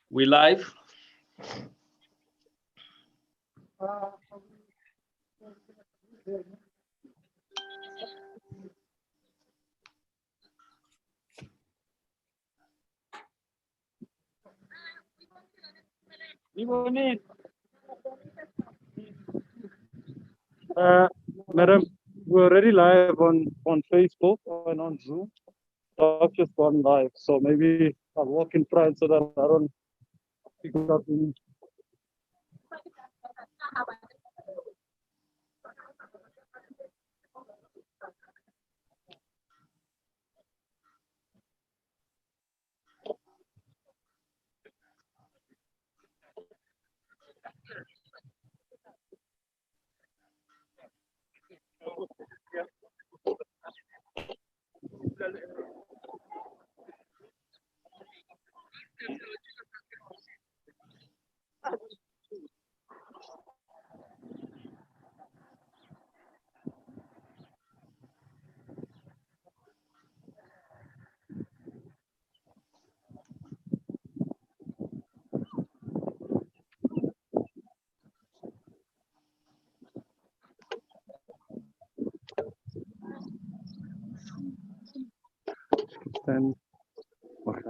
We live. Madam, we're already live on Facebook and on Zoom. I've just gone live, so maybe I'll walk in front so that I don't pick up any. Then, okay.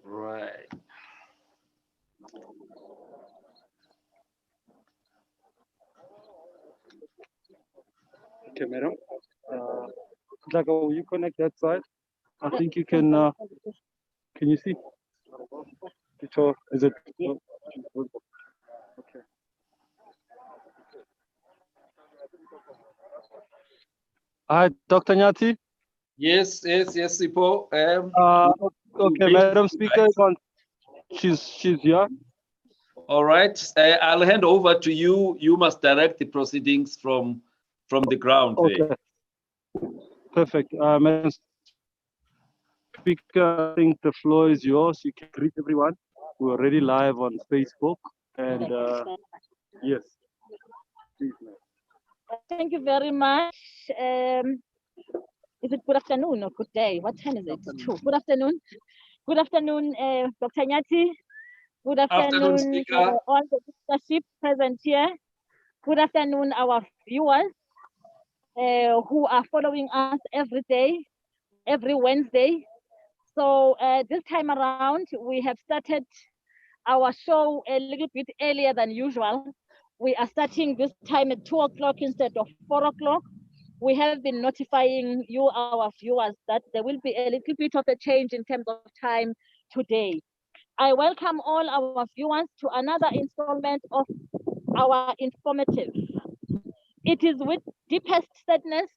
Right. Okay, madam. Like, will you connect that side? I think you can. Can you see? Is it? Okay. Hi, Dr. Nyati. Yes, Sipo. Okay, Madam Speaker is on. She's here. All right. I'll hand over to you. You must direct the proceedings from the ground. Okay. Perfect. Madam Speaker, I think the floor is yours. You can greet everyone. We're already live on Facebook, and yes. Please, Thank you very much. Is it good afternoon or good day? What time is it? Good afternoon. Good afternoon, Dr. Nyati. Good afternoon, Speaker. all the leadership present here. Good afternoon, our viewers who are following us every day, every Wednesday. So this time around, we have started our show a little bit earlier than usual. We are starting this time at 2 o'clock instead of 4 o'clock. We have been notifying you, our viewers, that there will be a little bit of a change in terms of time today. I welcome all our viewers to another installment of our informative. It is with deepest sadness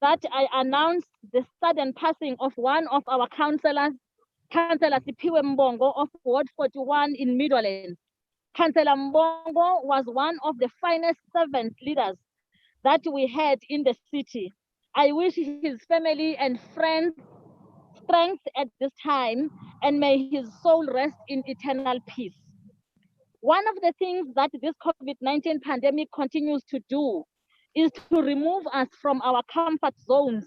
that I announce the sudden passing of one of our councillors, Councillor Sipiwe Mbongo of Ward 41 in Midlands. Councillor Mbongo was one of the finest servant leaders that we had in the city. I wish his family and friends strength at this time, and may his soul rest in eternal peace. One of the things that this COVID-19 pandemic continues to do is to remove us from our comfort zones.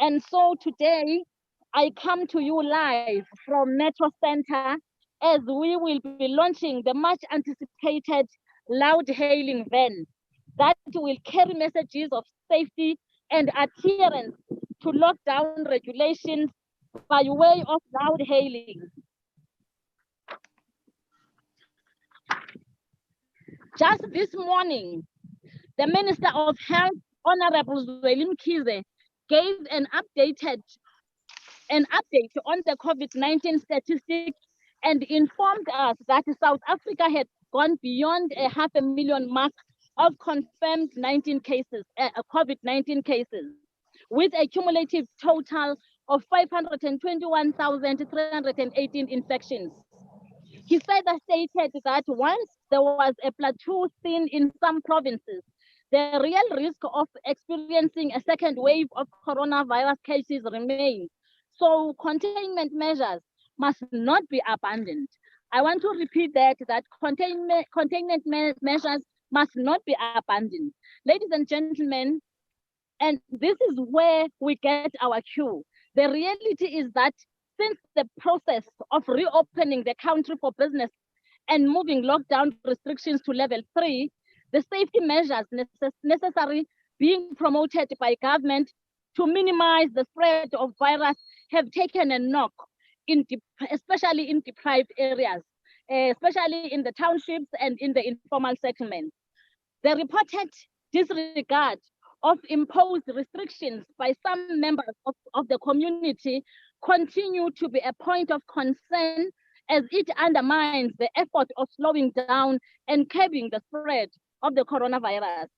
And so today, I come to you live from Metro Center as we will be launching the much anticipated loud hailing van that will carry messages of safety and adherence to lockdown regulations by way of loud hailing. Just this morning, the Minister of Health, Honorable Zweli Mkhize, gave an update on the COVID-19 statistics and informed us that South Africa had gone beyond a 500,000 mark of confirmed COVID-19 cases, with a cumulative total of 521,318 infections. He further stated that once there was a plateau seen in some provinces, the real risk of experiencing a second wave of coronavirus cases remains. So containment measures must not be abandoned. I want to repeat that containment measures must not be abandoned. Ladies and gentlemen, and this is where we get our cue. The reality is that since the process of reopening the country for business and moving lockdown restrictions to level 3, the safety measures necessary being promoted by government to minimize the spread of virus have taken a knock, especially in deprived areas, especially in the townships and in the informal settlements. The reported disregard of imposed restrictions by some members of the community continue to be a point of concern as it undermines the effort of slowing down and curbing the spread of the coronavirus.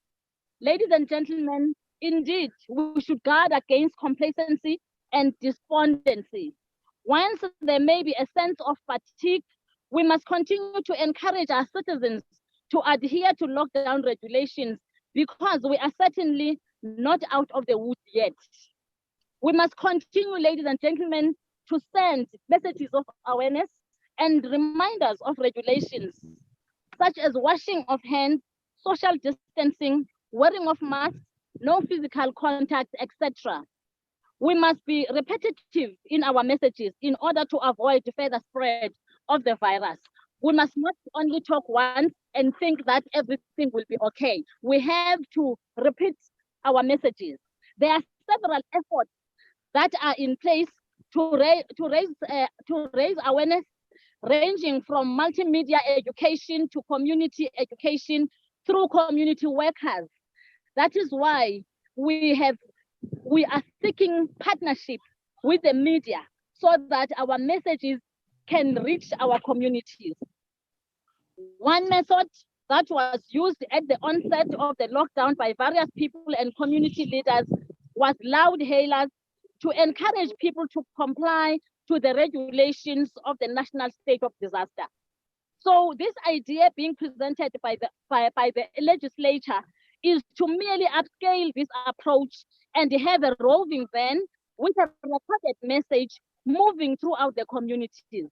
Ladies and gentlemen, indeed, we should guard against complacency and despondency. Once there may be a sense of fatigue, we must continue to encourage our citizens to adhere to lockdown regulations because we are certainly not out of the woods yet. We must continue, ladies and gentlemen, to send messages of awareness and reminders of regulations, such as washing of hands, social distancing, wearing of masks, no physical contact, etc. We must be repetitive in our messages in order to avoid further spread of the virus. We must not only talk once and think that everything will be okay. We have to repeat our messages. There are several efforts that are in place to raise awareness, ranging from multimedia education to community education through community workers. That is why we are seeking partnership with the media so that our messages can reach our communities. One method that was used at the onset of the lockdown by various people and community leaders was loud hailers to encourage people to comply to the regulations of the national state of disaster. So this idea being presented by the legislature is to merely upscale this approach and have a roving van with a recorded message moving throughout the communities.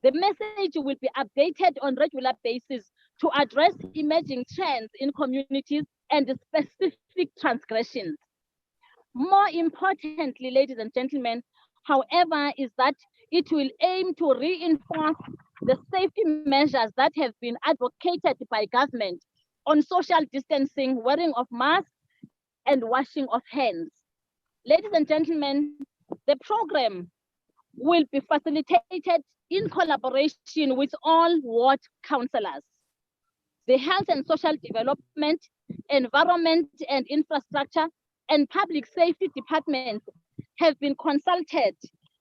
The message will be updated on a regular basis to address emerging trends in communities and specific transgressions. More importantly, ladies and gentlemen, however, is that it will aim to reinforce the safety measures that have been advocated by government on social distancing, wearing of masks, and washing of hands. Ladies and gentlemen, the program will be facilitated in collaboration with all ward councillors. The Health and Social Development, Environment and Infrastructure, and Public Safety departments have been consulted,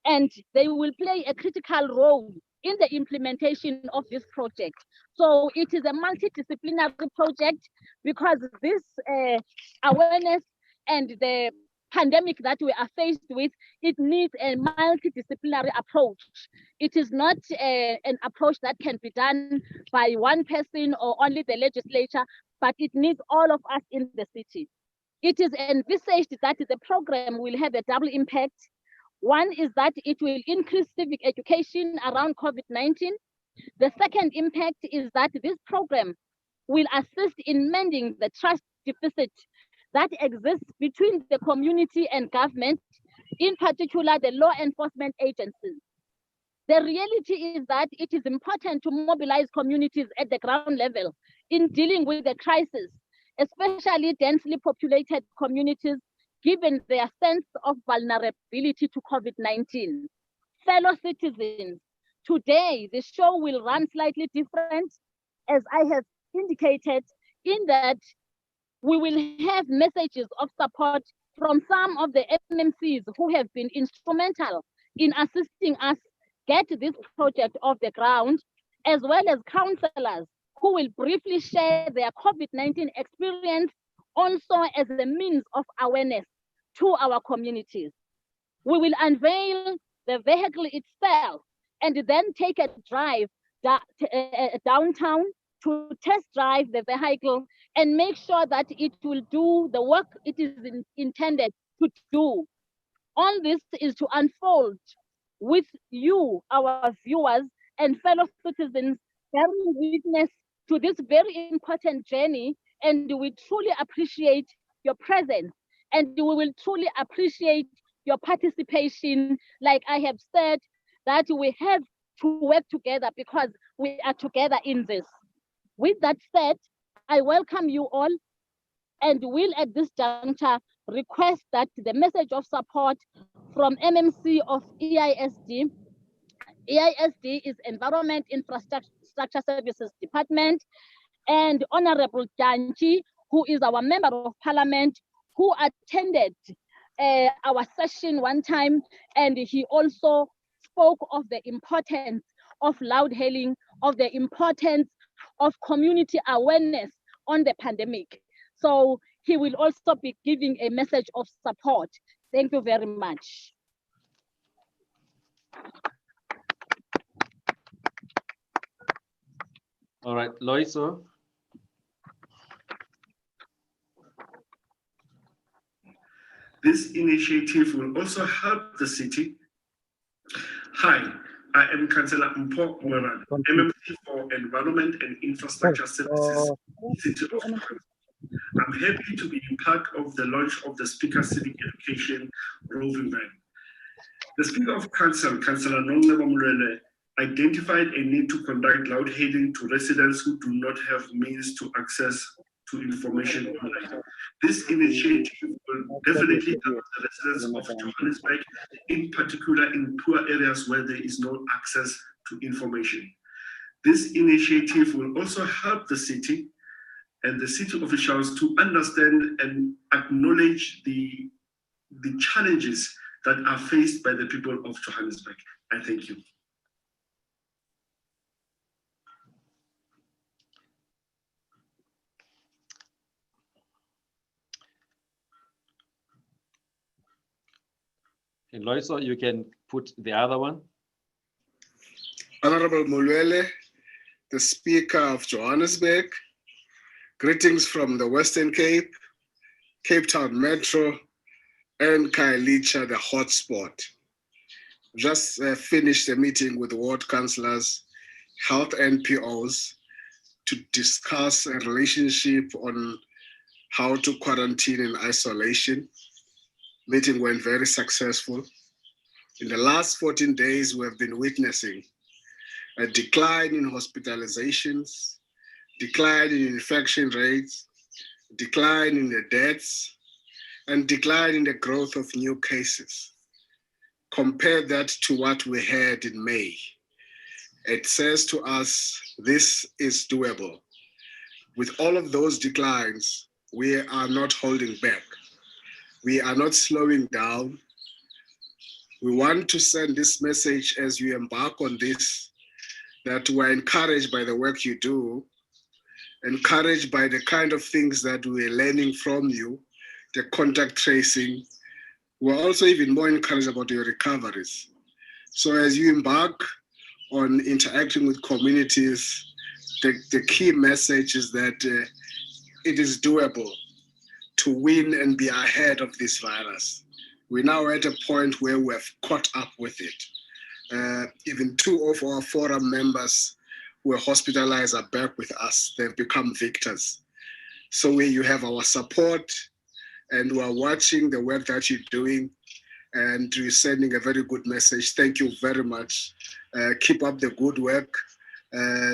and they will play a critical role in the implementation of this project. So it is a multidisciplinary project because this awareness and the pandemic that we are faced with, it needs a multidisciplinary approach. It is not an approach that can be done by one person or only the legislature, but it needs all of us in the city. It is envisaged that the program will have a double impact. One is that it will increase civic education around COVID-19. The second impact is that this program will assist in mending the trust deficit that exists between the community and government, in particular the law enforcement agencies. The reality is that it is important to mobilize communities at the ground level in dealing with the crisis, especially densely populated communities, given their sense of vulnerability to COVID-19. Fellow citizens, today the show will run slightly different, as I have indicated, in that we will have messages of support from some of the MMCs who have been instrumental in assisting us get this project off the ground, as well as councillors who will briefly share their COVID-19 experience also as a means of awareness to our communities. We will unveil the vehicle itself and then take a drive downtown to test drive the vehicle and make sure that it will do the work it is intended to do. All this is to unfold with you, our viewers and fellow citizens, bearing witness to this very important journey. And we truly appreciate your presence, and we will truly appreciate your participation. Like I have said, that we have to work together because we are together in this. With that said, I welcome you all and will at this juncture request that the message of support from MMC of EISD. EISD is Environment Infrastructure Services Department, and Honorable Janchi, who is our Member of Parliament, who attended our session one time, and he also spoke of the importance of loud hailing, of the importance of community awareness on the pandemic. So he will also be giving a message of support. Thank you very much. All right, Loiso. This initiative will also help the city. Hi, I am Councillor Mpho Moran, MMC for Environment and Infrastructure Services, City of Johannesburg. I'm happy to be part of the launch of the Speaker Civic Education roving van. The Speaker of Council, Councillor Nongcebo Molweni, identified a need to conduct loud hailing to residents who do not have means to access to information online. This initiative will definitely help the residents of Johannesburg, in particular in poor areas where there is no access to information. This initiative will also help the city and the city officials to understand and acknowledge the challenges that are faced by the people of Johannesburg. I thank you. And Loiso, you can put the other one. Honorable Molweni, the Speaker of Johannesburg, greetings from the Western Cape, Cape Town Metro, and Khayelitsha, the hotspot. Just finished a meeting with ward councillors, health NPOs, to discuss a relationship on how to quarantine and isolation. Meeting went very successful. In the last 14 days, we have been witnessing a decline in hospitalizations, decline in infection rates, decline in the deaths, and decline in the growth of new cases. Compare that to what we had in May. It says to us, this is doable. With all of those declines, we are not holding back. We are not slowing down. We want to send this message as you embark on this, that we're encouraged by the work you do, encouraged by the kind of things that we're learning from you, the contact tracing. We're also even more encouraged about your recoveries. So as you embark on interacting with communities, the key message is that it is doable to win and be ahead of this virus. We're now at a point where we have caught up with it. Even 2 of our forum members who were hospitalized are back with us. They've become victors. So you have our support, and we're watching the work that you're doing, and you're sending a very good message. Thank you very much. Keep up the good work.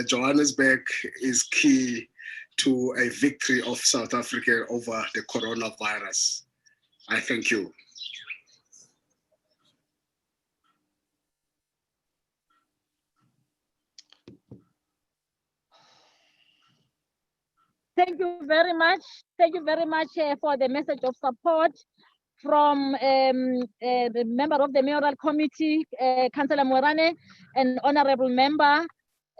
Johannesburg is key to a victory of South Africa over the coronavirus. I thank you. Thank you very much. Thank you very much for the message of support from the member of the mayoral committee, Councillor Moerane, and honorable member,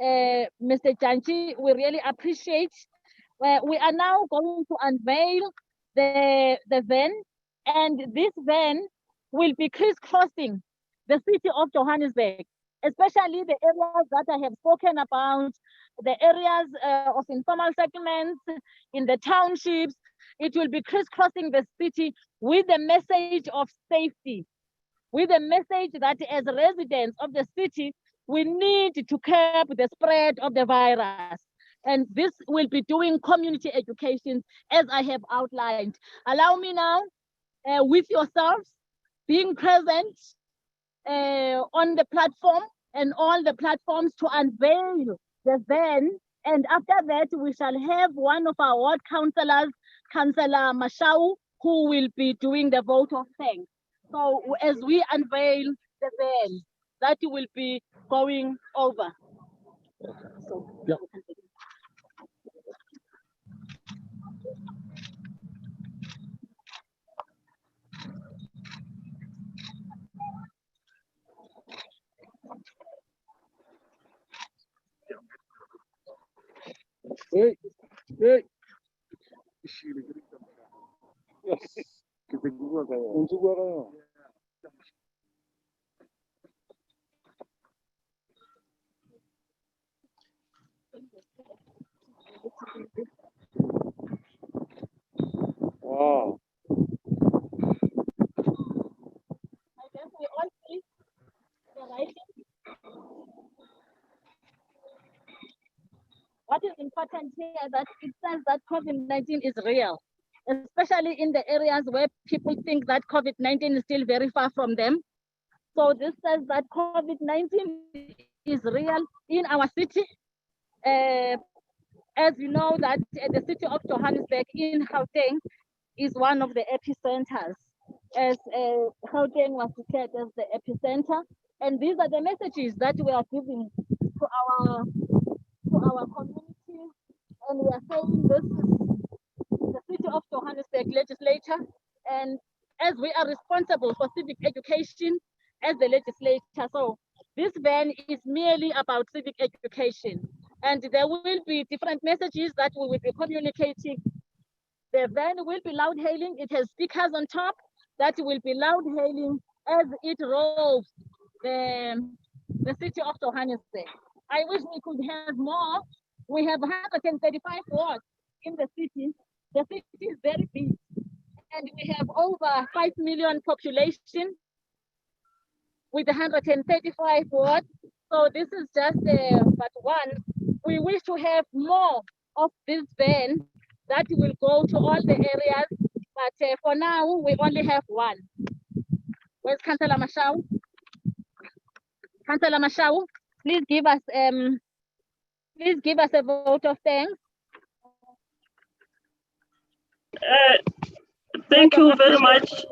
Mr. Janchi. We really appreciate. We are now going to unveil the van, and this van will be crisscrossing the city of Johannesburg, especially the areas that I have spoken about, the areas of informal settlements, in the townships. It will be crisscrossing the city with the message of safety, with the message that as residents of the city, we need to curb the spread of the virus. And this will be doing community education as I have outlined. Allow me now, with yourselves, being present on the platform and all the platforms to unveil the van. And after that, we shall have one of our ward councillors, Councillor Mashau, who will be doing the vote of thanks. So as we unveil the van, that will be going over. So, yeah. Hey, hey. Yes. Wow. I guess we all see the writing. What is important here is that it says that COVID-19 is real, especially in the areas where people think that COVID-19 is still very far from them. So this says that COVID-19 is real in our city. As you know that the city of Johannesburg in Gauteng is one of the epicenters, as Gauteng was declared as the epicenter. And these are the messages that we are giving to our communities. And we are saying this is the city of Johannesburg legislature. And as we are responsible for civic education as the legislature, so this van is merely about civic education. And there will be different messages that we will be communicating. The van will be loud hailing. It has speakers on top that will be loud hailing as it rolls the city of Johannesburg. I wish we could have more. We have 135 wards in the city. The city is very big. And we have over 5 million population with 135 wards. So this is just but one. We wish to have more of this van that will go to all the areas, but for now we only have one. Where's Councillor Mashau? Councillor Mashau, please give us a vote of thanks. Thank you very much.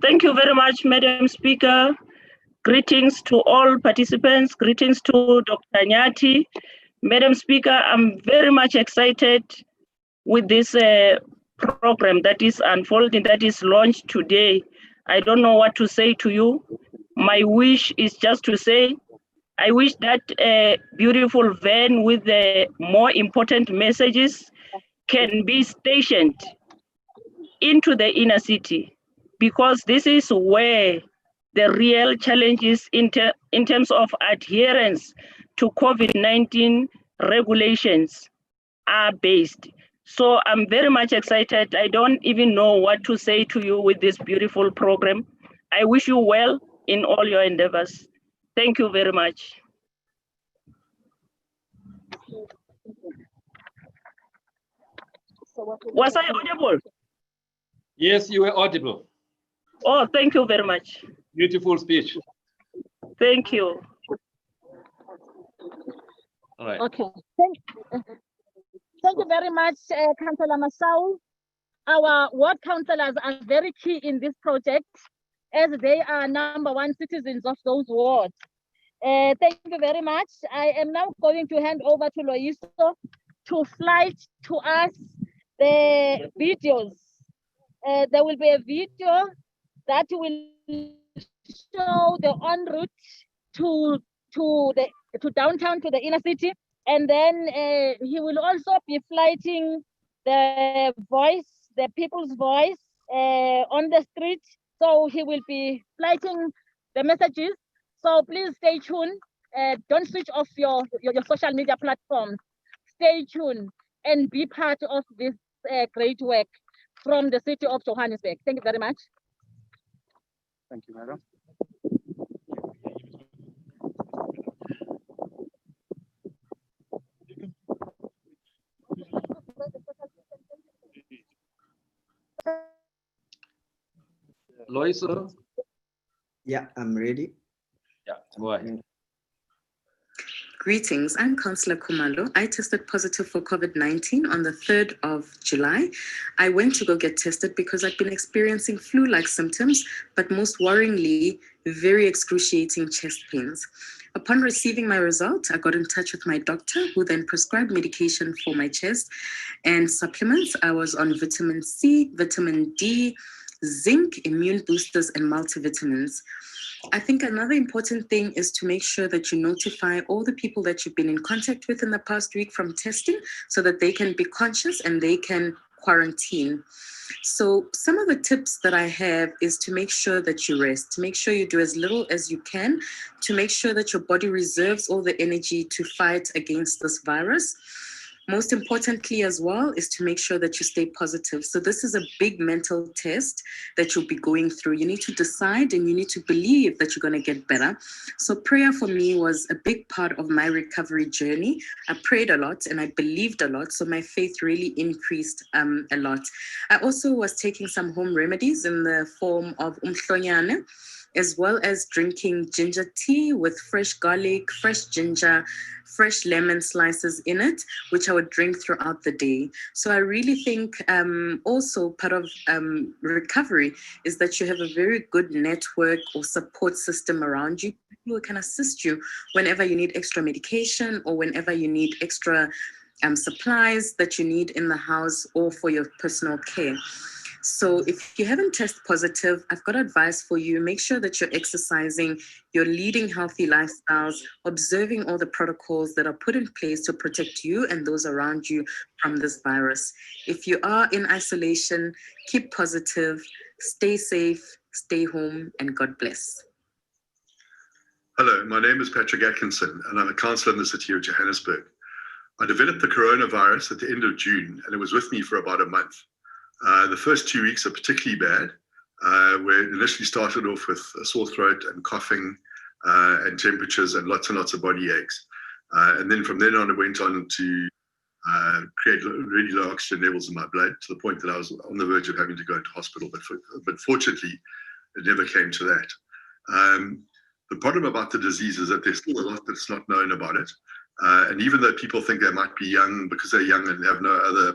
Thank you very much, Madam Speaker. Greetings to all participants. Greetings to Dr. Nyati. Madam Speaker, I'm very much excited with this program that is unfolding, that is launched today. I don't know what to say to you. My wish is just to say, I wish that a beautiful van with more important messages can be stationed into the inner city, because this is where the real challenges in terms of adherence to COVID-19 regulations are based. So I'm very much excited. I don't even know what to say to you with this beautiful program. I wish you well in all your endeavors. Thank you very much. Was I audible? Yes, you were audible. Oh, thank you very much. Beautiful speech. Thank you. All right. Okay. Thank you very much, Councillor Masau. Our ward councillors are very key in this project, as they are #1 citizens of those wards. Thank you very much. I am now going to hand over to Loiso to flight to us the videos. There will be a video that will show the en route to downtown, to the inner city, and then he will also be flighting the voice, the people's voice on the street, So he will be flighting the messages. So please stay tuned. Don't switch off your social media platforms. Stay tuned and be part of this great work from the city of Johannesburg. Thank you very much. Thank you, madam. Loisa? Yeah, I'm ready. Yeah, go ahead. Greetings, I'm Councillor Kumalo. I tested positive for COVID-19 on the 3rd of July. I went to go get tested because I'd been experiencing flu-like symptoms, but most worryingly, very excruciating chest pains. Upon receiving my result, I got in touch with my doctor, who then prescribed medication for my chest and supplements. I was on vitamin C, vitamin D, zinc, immune boosters, and multivitamins. I think another important thing is to make sure that you notify all the people that you've been in contact with in the past week from testing so that they can be conscious and they can quarantine. So some of the tips that I have is to make sure that you rest, to make sure you do as little as you can, to make sure that your body reserves all the energy to fight against this virus. Most importantly as well is to make sure that you stay positive. So this is a big mental test that you'll be going through. You need to decide and you need to believe that you're going to get better. So prayer for me was a big part of my recovery journey. I prayed a lot and I believed a lot. So my faith really increased a lot. I also was taking some home remedies in the form of umhlonyane, as well as drinking ginger tea with fresh garlic, fresh ginger, fresh lemon slices in it, which I would drink throughout the day. So I really think also part of recovery is that you have a very good network or support system around you who can assist you whenever you need extra medication or whenever you need extra supplies that you need in the house or for your personal care. So if you haven't tested positive, I've got advice for you. Make sure that you're exercising, you're leading healthy lifestyles, observing all the protocols that are put in place to protect you and those around you from this virus. If you are in isolation, keep positive, stay safe, stay home, and God bless. Hello, my name is Patrick Atkinson, and I'm a councillor in the city of Johannesburg. I developed the coronavirus at the end of June, and it was with me for about a month. The first 2 weeks are particularly bad, where it initially started off with a sore throat and coughing and temperatures and lots of body aches. And then from then on, it went on to create really low oxygen levels in my blood to the point that I was on the verge of having to go into hospital. But fortunately, it never came to that. The problem about the disease is that there's still a lot that's not known about it. And even though people think they might be young because they're young and have no other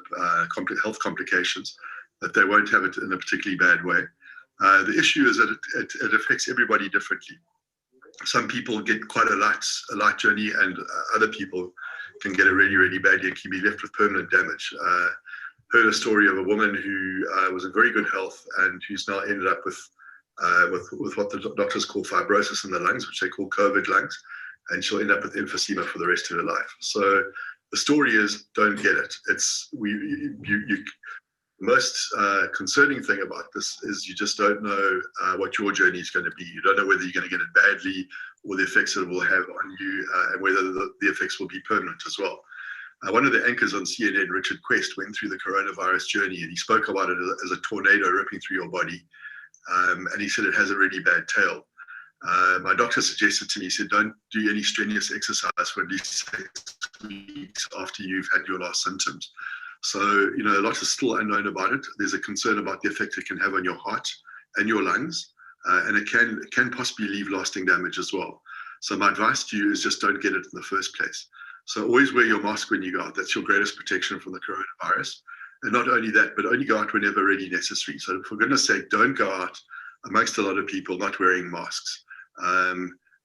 health complications, that they won't have it in a particularly bad way. The issue is that it affects everybody differently. Some people get quite a light journey, and other people can get it really, really badly and can be left with permanent damage. Heard a story of a woman who was in very good health and who's now ended up with what the doctors call fibrosis in the lungs, which they call COVID lungs, and she'll end up with emphysema for the rest of her life. So the story is, don't get it. The most concerning thing about this is you just don't know what your journey is going to be. You don't know whether you're going to get it badly or the effects that it will have on you, and whether the effects will be permanent as well. One of the anchors on CNN, Richard Quest, went through the coronavirus journey, and he spoke about it as a tornado ripping through your body. And he said it has a really bad tail. My doctor suggested to me, he said, don't do any strenuous exercise for at least 6 weeks after you've had your last symptoms. So, a lot is still unknown about it. There's a concern about the effect it can have on your heart and your lungs, and it can possibly leave lasting damage as well. So my advice to you is just don't get it in the first place. So always wear your mask when you go out. That's your greatest protection from the coronavirus. And not only that, but only go out whenever really necessary. So for goodness sake, don't go out amongst a lot of people not wearing masks.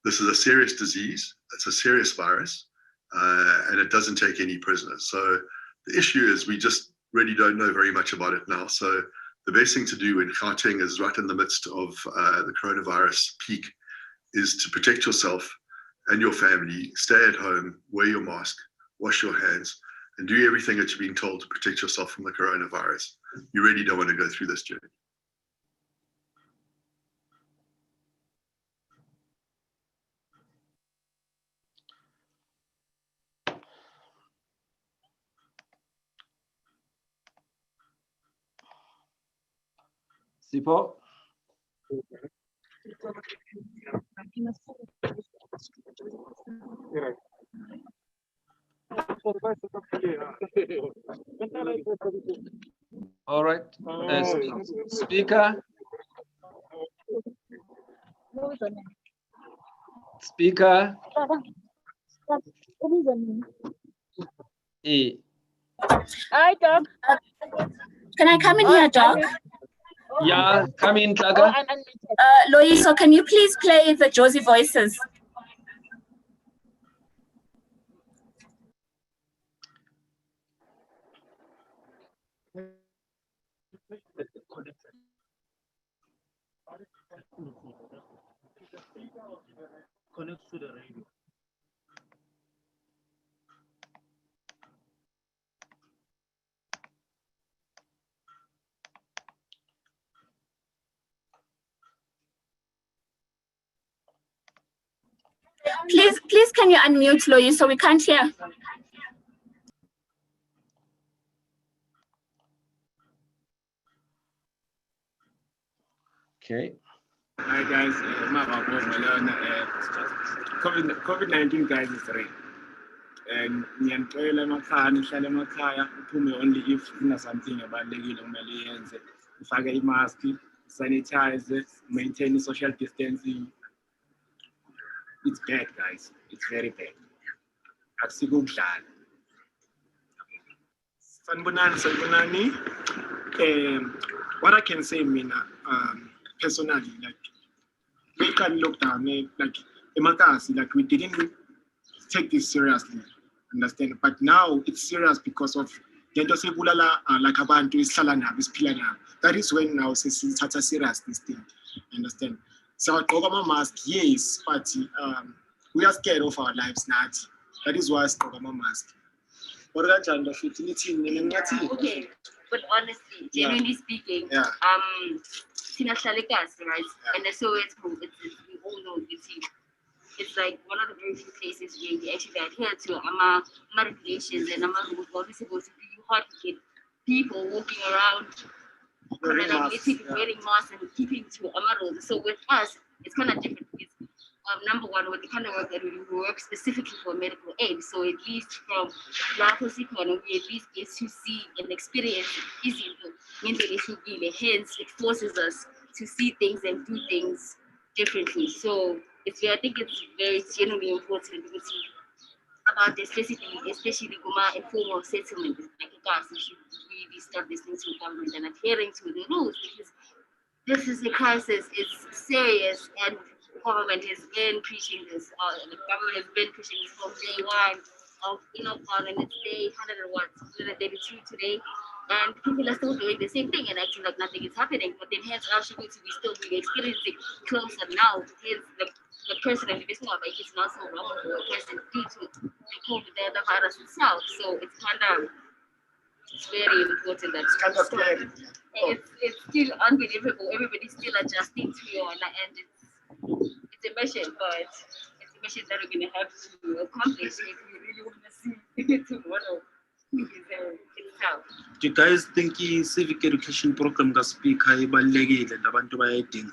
This is a serious disease. It's a serious virus, and it doesn't take any prisoners. So the issue is we just really don't know very much about it now. So the best thing to do when Gauteng is right in the midst of the coronavirus peak is to protect yourself and your family. Stay at home, wear your mask, wash your hands, and do everything that you're being told to protect yourself from the coronavirus. You really don't want to go through this journey. Sipho? All right. Speaker? Speaker? E. Hi, Doc. Can I come in here, Doc? Yeah, come in, Oh, Tlaga. I'm unmuted. Loyiso, can you please play the Josie Voices? Connect to the radio. Please, can you unmute Loyiso? We can't hear. Okay. Hi guys, COVID-19 guys is real. And ngiyacela emakhaya nihlale emakhaya uphume only if something ebalulekile kumele yenze. Ufake i-mask, sanitize, maintain social distancing. It's bad guys. It's very bad. Akusikudlala. Sanibonani. What I can say mina personally, like we can look down, like emakasi, like we didn't take this seriously, understand? But now it's serious because of like abantu isihlala nabo isiphila nabo. That is when now sesithatha serious this thing, understand? So our mask, yes, but we are scared of our lives now. That is why our mask. Okay, but honestly, genuinely speaking, right? And so it's we all know it's like one of the very few places where we actually adhere to our regulations and our rules. Obviously, supposed to be hard to get people walking around wearing masks and keeping to our rules. So with us, it's kind of different. It's, number one, with the kind of work that we work specifically for medical aid. So at least from Lagos economy, we at least get to see and experience easily. Hence, it forces us to see things and do things differently. So I think it's very genuinely important because about especially informal settlement, like us, we should really start listening to government and adhering to the rules because this is a crisis. It's serious, and government has been preaching this. The government has been pushing this from day one of and it's day 132 today, and people are still doing the same thing and acting like nothing is happening. But then hence our should be still really experiencing closer now. Hence the person and the about is not so wrong for a person due to the COVID, the virus itself. So it's very important that it's kind of scary. It's still unbelievable. Everybody's still adjusting to your and it's a mission, but it's a mission that we're gonna have to accomplish if we really want to see tomorrow. It's tough. Do you guys think the civic education program can speak ibalulekile and abantu bayayidinga?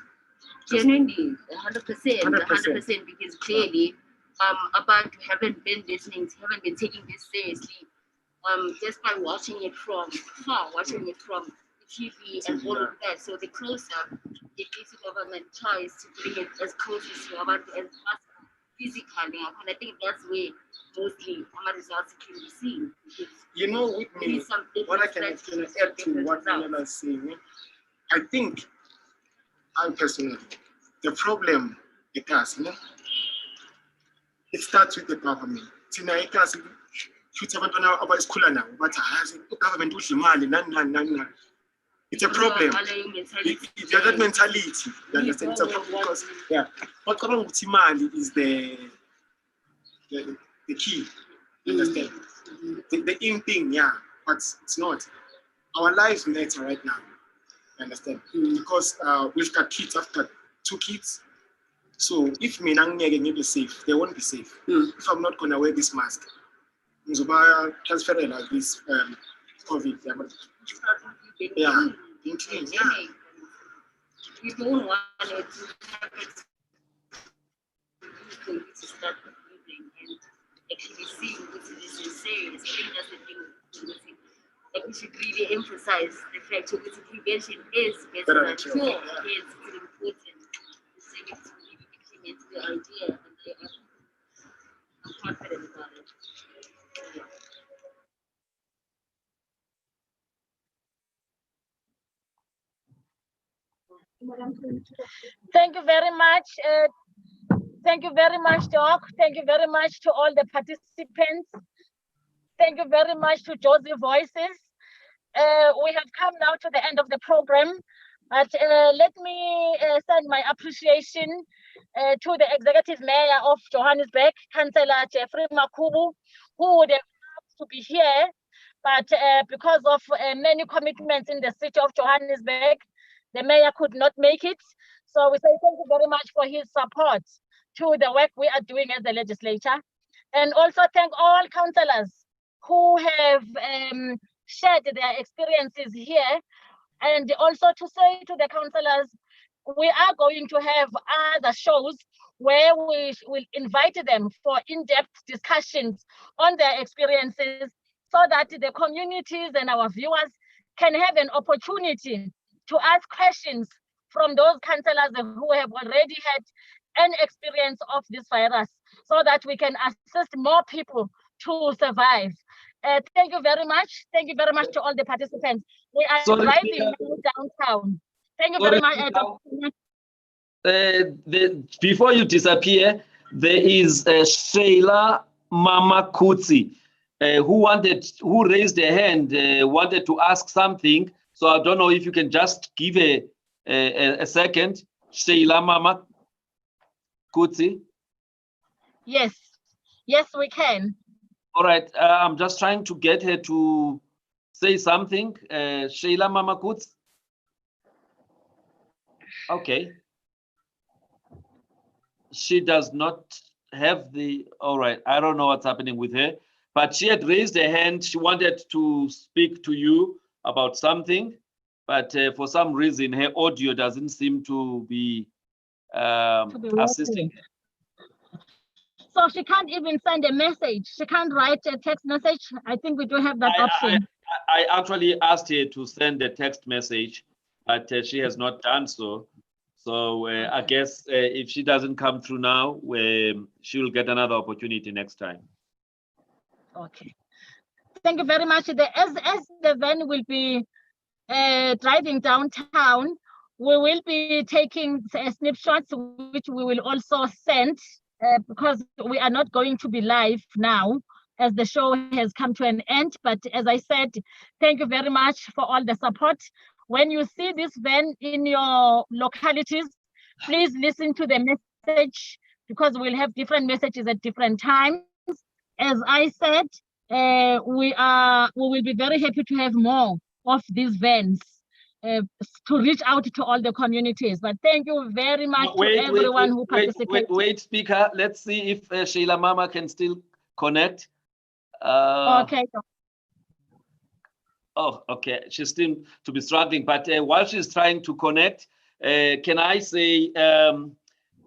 Genuinely, 100%, because clearly, abantu haven't been listening, haven't been taking this seriously. Just by watching it from far, TV and all of that. So the closer the government tries to bring it as close to about as possible physically, and I think that's where mostly our results can be seen. You know, with me, what I can add to what Nana is saying, I think, I personally, the problem it has, it starts with the government. It's a problem. It's that mentality. You understand? It's a problem because what is the key. You understand? The in thing, yeah, but it's not. Our lives matter right now. You understand? Because we've got kids. I've got 2 kids. So if me and Nyege be safe, they won't be safe. If I'm not gonna wear this mask, I'm transfer like this COVID. Yeah, we don't want it to start moving and actually seeing what this is serious. I think that's the thing. Like we should really emphasize the fact that prevention is better than cure. Yes, it's important. The Civic to really implement the idea, and I'm confident about it. Yeah. Thank you very much. Thank you very much, Doc. Thank you very much to all the participants. Thank you very much to Josie Voices. We have come now to the end of the program, but let me send my appreciation to the Executive Mayor of Johannesburg, Councillor Jeffrey Makubu, who would have loved to be here, but because of many commitments in the city of Johannesburg, the mayor could not make it. So we say thank you very much for his support to the work we are doing as the legislature. And also thank all councillors who have shared their experiences here. And also to say to the councillors, we are going to have other shows where we will invite them for in-depth discussions on their experiences so that the communities and our viewers can have an opportunity to ask questions from those councillors who have already had an experience of this virus so that we can assist more people to survive. Thank you very much. Thank you very much to all the participants. We are driving downtown. Thank you very much. Before you disappear, there is Sheila Mama Kutsi who raised her hand, wanted to ask something. So I don't know if you can just give a second. Sheila Mama Kutsi. Yes, yes, we can. All right, I'm just trying to get her to say something. Sheila Mama Kutsi. Okay. She does not have the, all right, I don't know what's happening with her, but she had raised her hand. She wanted to speak to you about something, but for some reason, her audio doesn't seem to be assisting. So she can't even send a message. She can't write a text message. I think we do have that option. I actually asked her to send a text message, but she has not done so. So I guess if she doesn't come through now, she will get another opportunity next time. Okay. Thank you very much. As the van will be driving downtown, we will be taking snapshots, which we will also send because we are not going to be live now as the show has come to an end. But as I said, thank you very much for all the support. When you see this van in your localities, please listen to the message because we'll have different messages at different times. As I said, we will be very happy to have more of these vans to reach out to all the communities. But thank you very much to everyone who participated. Wait, speaker. Let's see if Sheila Mama can still connect. Okay. Oh, okay. She seems to be struggling, but while she's trying to connect, can I say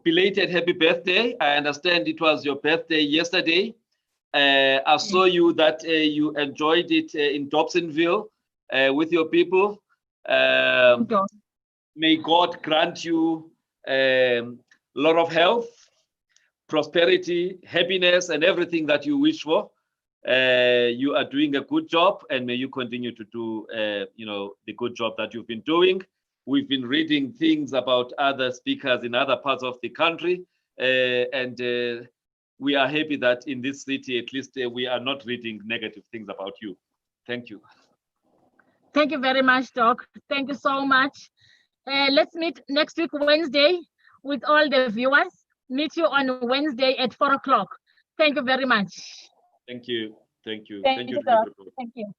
belated happy birthday? I understand it was your birthday yesterday. I saw you that you enjoyed it in Dobsonville with your people. May God grant you a lot of health, prosperity, happiness, and everything that you wish for. You are doing a good job, and may you continue to do, the good job that you've been doing. We've been reading things about other speakers in other parts of the country, and we are happy that in this city, at least, we are not reading negative things about you. Thank you. Thank you very much, Doc. Thank you so much. Let's meet next week, Wednesday, with all the viewers. Meet you on Wednesday at 4 o'clock. Thank you very much. Thank you. Thank you. Thank you, Doc. Thank you.